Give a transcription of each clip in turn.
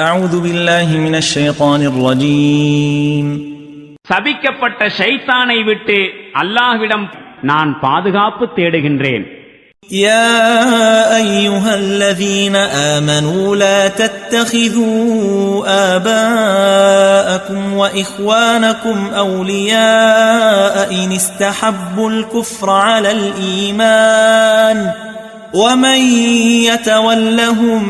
أعوذ بالله من الشيطان الرجيم. சபிக்கப்பட்ட ஷைத்தானை விட்டு அல்லாஹ்விடம் நான் பாதுகாப்பு தேடுகின்றேன். يا أيها الذين آمنوا لا تتخذوا آباءكم وإخوانكم أولياء إن استحبوا الكفر على الإيمان ومن يتولهم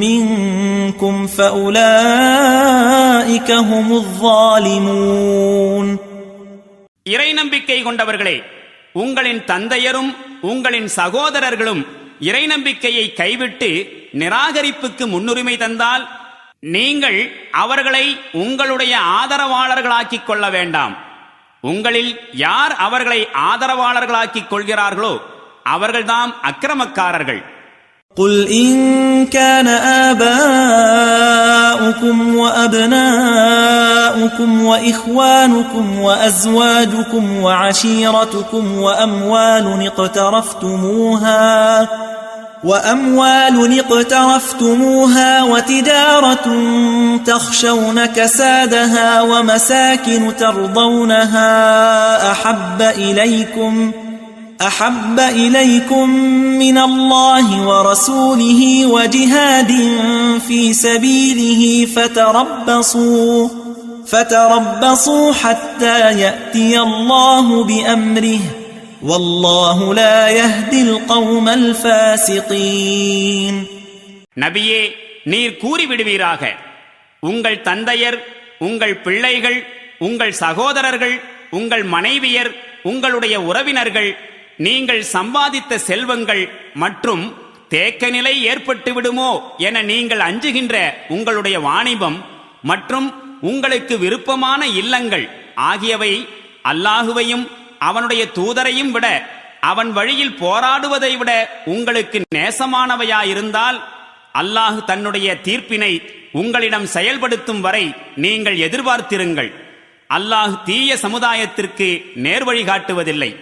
منكم فأولئك هم الظالمون. இறை நம்பிக்கை கொண்டவர்களே, உங்களின் தந்தையரும் உங்களின் சகோதரர்களும் இறை நம்பிக்கையை கைவிட்டு நிராகரிப்புக்கு முன்னுரிமை தந்தால் நீங்கள் அவர்களை உங்களுடைய ஆதரவாளர்களாக்கிக் கொள்ள வேண்டாம். உங்களில் யார் அவர்களை ஆதரவாளர்களாக்கிக் கொள்கிறார்களோ அவர்கள்தாம் அக்கிரமக்காரர்கள். قل إن كان آباؤكم وأبناؤكم وإخوانكم وأزواجكم وعشيرتكم وأموال اقترفتموها وتجارة تخشون كسادها ومساكن ترضونها أحب إليكم من الله ورسوله وجهاد في سبيله فتربصوا حتى يأتي الله بأمره والله لا يهدي القوم الفاسقين. நபியே, நீர் கூறிவிடுவீராக, உங்கள் தந்தையர், உங்கள் பிள்ளைகள், உங்கள் சகோதரர்கள், உங்கள் மனைவியர், உங்களுடைய உறவினர்கள், நீங்கள் சம்பாதித்த செல்வங்கள் மற்றும் தேக்க நிலை ஏற்பட்டு விடுமோ என நீங்கள் அஞ்சுகின்ற உங்களுடைய வாணிபம் மற்றும் உங்களுக்கு விருப்பமான இல்லங்கள் ஆகியவை அல்லாஹுவையும் அவனுடைய தூதரையும் விட அவன் வழியில் போராடுவதை விட உங்களுக்கு நேசமானவையாயிருந்தால் அல்லாஹ் தன்னுடைய தீர்ப்பினை உங்களிடம் செயல்படுத்தும் வரை நீங்கள் எதிர்பார்த்திருங்கள். அல்லாஹ் தீய சமுதாயத்திற்கு நேர்வழி காட்டுவதில்லை.